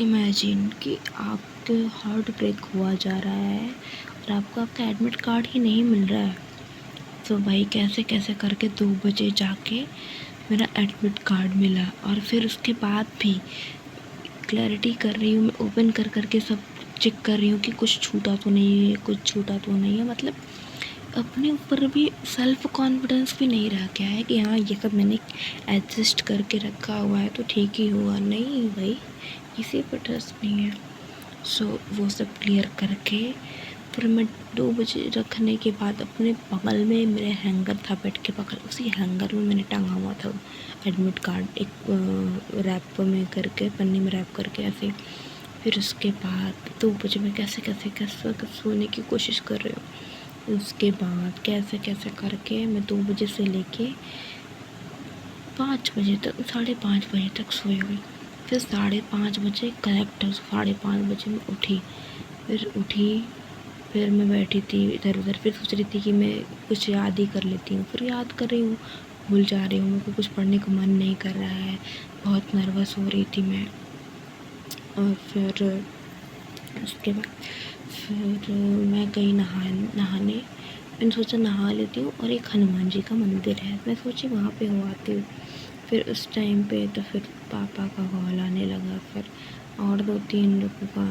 Imagine कि आपके heart break हुआ जा रहा है और आपको आपका एडमिट कार्ड ही नहीं मिल रहा है। तो भाई कैसे कैसे करके 2 बजे जाके मेरा एडमिट कार्ड मिला। और फिर उसके बाद भी क्लैरिटी कर रही हूँ मैं, ओपन कर करके सब चेक कर रही हूँ कि कुछ छूटा तो नहीं है, कुछ छूटा तो नहीं है। मतलब अपने ऊपर भी सेल्फ कॉन्फिडेंस भी नहीं रह गया है कि हाँ ये सब मैंने एडजस्ट करके रखा हुआ है तो ठीक ही होगा। नहीं भाई, किसी पर ट्रस्ट नहीं है। सो वो सब क्लियर करके फिर मैं 2 बजे रखने के बाद अपने बगल में मेरे हैंगर था, बेड के बगल, उसी हैंगर में मैंने टांगा हुआ था एडमिट कार्ड, एक रैप में करके, पन्नी में रैप करके ऐसे। फिर उसके बाद 2 बजे मैं कैसे कैसे कैसे सोने की कोशिश कर रही हूँ। उसके बाद कैसे कैसे करके मैं 2 बजे से लेके 5 बजे तक, 5:30 बजे तक सोई हुई। फिर 5:30 बजे करेक्ट 5:30 बजे मैं उठी। फिर मैं बैठी थी इधर उधर, फिर सोच रही थी कि मैं कुछ याद ही कर लेती हूँ। फिर याद कर रही हूँ, भूल जा रही हूँ, मेरे को कुछ पढ़ने का मन नहीं कर रहा है, बहुत नर्वस हो रही थी मैं। और फिर उसके बाद फिर मैं गई नहाने। मैंने सोचा नहा लेती हूँ, और एक हनुमान जी का मंदिर है, मैं सोची वहाँ पे हो आती हूँ। फिर उस टाइम पे तो फिर पापा का कॉल आने लगा, फिर और 2-3 लोगों का,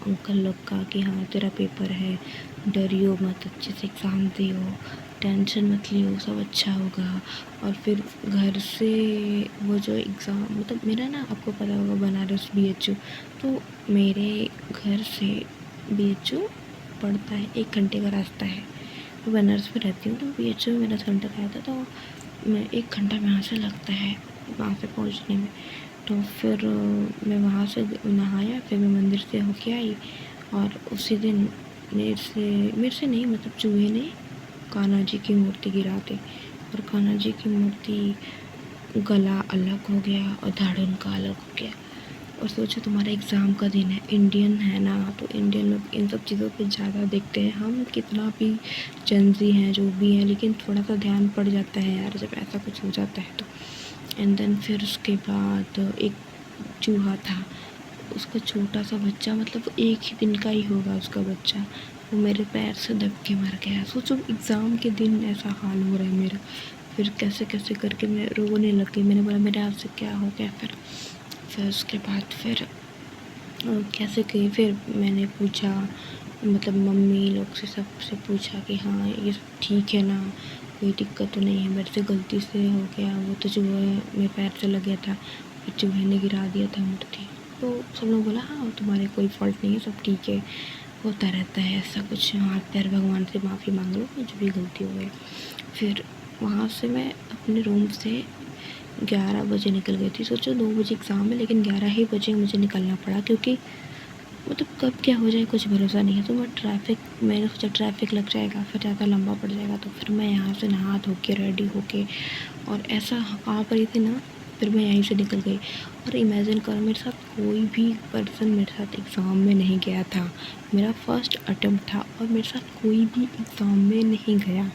अंकल लोग का, कि हाँ तेरा पेपर है, डरियो मत, अच्छे से एग्ज़ाम दियो, टेंशन मत लियो, सब अच्छा होगा। और फिर घर से वो जो एग्ज़ाम, मतलब मेरा ना, आपको पता होगा बनारस BHU, तो मेरे घर से BHU पड़ता है 1 घंटे का रास्ता है। मैं बनारस में रहती हूँ तो BHU में मेरा 10 घंटा का आता, तो मैं 1 घंटा यहाँ से लगता है वहाँ पे पहुँचने में। तो फिर मैं वहाँ से नहाया, फिर मैं मंदिर से होके आई। और उसी दिन मेरे से नहीं, मतलब चूहे ने कान्हा जी की मूर्ति गिरा दी, और कान्हा जी की मूर्ति गला अलग हो गया और धड़ उनका अलग हो गया। और सोचो तुम्हारा एग्ज़ाम का दिन है, इंडियन है ना, तो इंडियन लोग इन सब चीज़ों पे ज़्यादा देखते हैं। हम कितना भी जनजी हैं, जो भी हैं, लेकिन थोड़ा सा ध्यान पड़ जाता है यार जब ऐसा कुछ हो जाता है तो। एंड देन फिर उसके बाद एक चूहा था, उसका छोटा सा बच्चा, मतलब 1 ही दिन का ही होगा उसका बच्चा, वो मेरे पैर से दब के मर गया। सोचो एग्ज़ाम के दिन ऐसा हाल हो रहा है मेरा। फिर कैसे कैसे करके मैं रोने लग गई, मैंने बोला मेरे हाथ से क्या हो गया। फिर उसके बाद फिर कैसे गई, फिर मैंने पूछा, मतलब मम्मी लोग से, सबसे पूछा कि हाँ ये सब ठीक है ना, कोई दिक्कत तो नहीं है, मेरे से गलती से हो गया, वो तो चूहे मेरे पैर से लग गया था, फिर चूहे ने गिरा दिया था मूर्ति। तो सब लोग बोला हाँ तुम्हारे कोई फॉल्ट नहीं है, सब ठीक है, होता रहता है ऐसा कुछ, हाथ पैर, भगवान से माफ़ी मांग लो जो भी गलती हो गई। फिर वहाँ से मैं अपने रूम से 11 बजे निकल गई थी। सोचो 2 बजे एग्ज़ाम है, लेकिन 11 ही बजे मुझे निकलना पड़ा, क्योंकि मतलब कब क्या हो जाए कुछ भरोसा नहीं है। तो मैंने सोचा ट्रैफिक लग जाएगा, फिर ज़्यादा लंबा पड़ जाएगा, तो फिर मैं यहाँ से नहा धो के रेडी होके, और ऐसा आ पड़ी थी ना, फिर मैं यहीं से निकल गई। और इमेजिन करो मेरे साथ कोई भी पर्सन मेरे साथ एग्ज़ाम में नहीं गया था, मेरा फर्स्ट अटेम्प्ट था, और मेरे साथ कोई भी एग्ज़ाम में नहीं गया।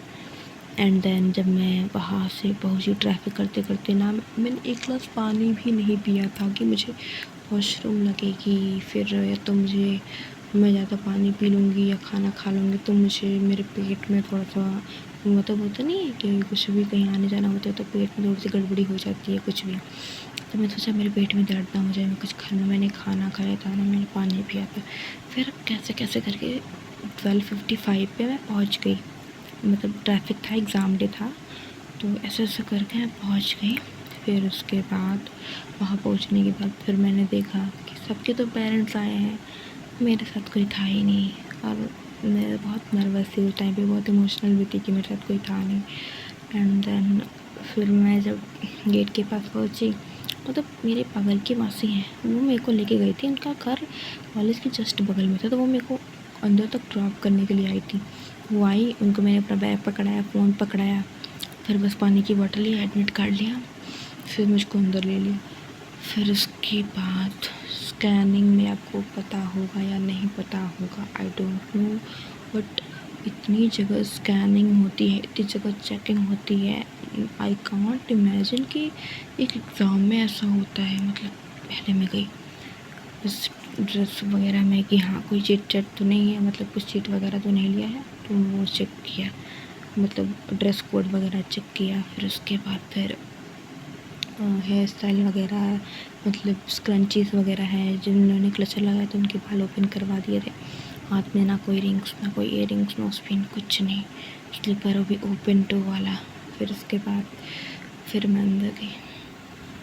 एंड देन जब मैं वहाँ से पहुँची, ट्रैफिक करते करते ना, मैंने 1 गिलास पानी भी नहीं पिया था कि मुझे वॉशरूम लगेगी, फिर या तो मैं ज़्यादा पानी पी लूँगी या खाना खा लूँगी तो मुझे, मेरे पेट में थोड़ा सा, मतलब होता नहीं है कि कुछ भी कहीं आने जाना होता है तो पेट में थोड़ी सी गड़बड़ी हो जाती है कुछ भी। तो मैं सोचा मेरे पेट में दर्द ना हो जाए, मैं कुछ खाना, मैंने खाना खाया था ना, मैंने पानी पिया था। फिर कैसे कैसे करके 12:55 पे मैं पहुँच गई, मतलब ट्रैफिक था, एग्ज़ाम डे था, तो ऐसे ऐसे करके मैं पहुँच गई। फिर उसके बाद वहाँ पहुँचने के बाद फिर मैंने देखा कि सबके तो पेरेंट्स आए हैं, मेरे साथ कोई था ही नहीं। और मैं बहुत नर्वस थी उस टाइम पे, बहुत इमोशनल भी थी कि मेरे साथ कोई था नहीं। एंड देन फिर मैं जब गेट के पास पहुँची, मतलब मेरे बगल की मासी हैं, वो मेरे को लेके गई थी, उनका घर कॉलेज के जस्ट बगल में था, तो वो मेरे को अंदर तक ड्रॉप करने के लिए आई थी। वो आई, उनको मैंने अपना बैग पकड़ाया, फ़ोन पकड़ाया, फिर बस पानी की बोतल लिया, एडमिट कार्ड लिया, फिर मुझको अंदर ले लिया। फिर उसके बाद स्कैनिंग में, आपको पता होगा या नहीं पता होगा, आई डोंट नो, बट इतनी जगह स्कैनिंग होती है, इतनी जगह चेकिंग होती है, आई कांट इमेजिन कि एक एग्ज़ाम में ऐसा होता है। मतलब पहले मैं गई, बस ड्रेस वगैरह में कि हाँ कोई चीट चैट तो नहीं है, मतलब कुछ चीट वगैरह तो नहीं लिया है, तो वो चेक किया, मतलब ड्रेस कोड वगैरह चेक किया। फिर उसके बाद फिर हेयर स्टाइल वगैरह, मतलब स्क्रंचीज़ वगैरह है, जिन्होंने क्लचर लगाया तो उनके बाल ओपन करवा दिए थे। हाथ में ना कोई रिंग्स, ना कोई इयर रिंग्स, नो स्पिन, कुछ नहीं, स्लीपर भी ओपन टो वाला। फिर उसके बाद फिर मैं अंदर गई।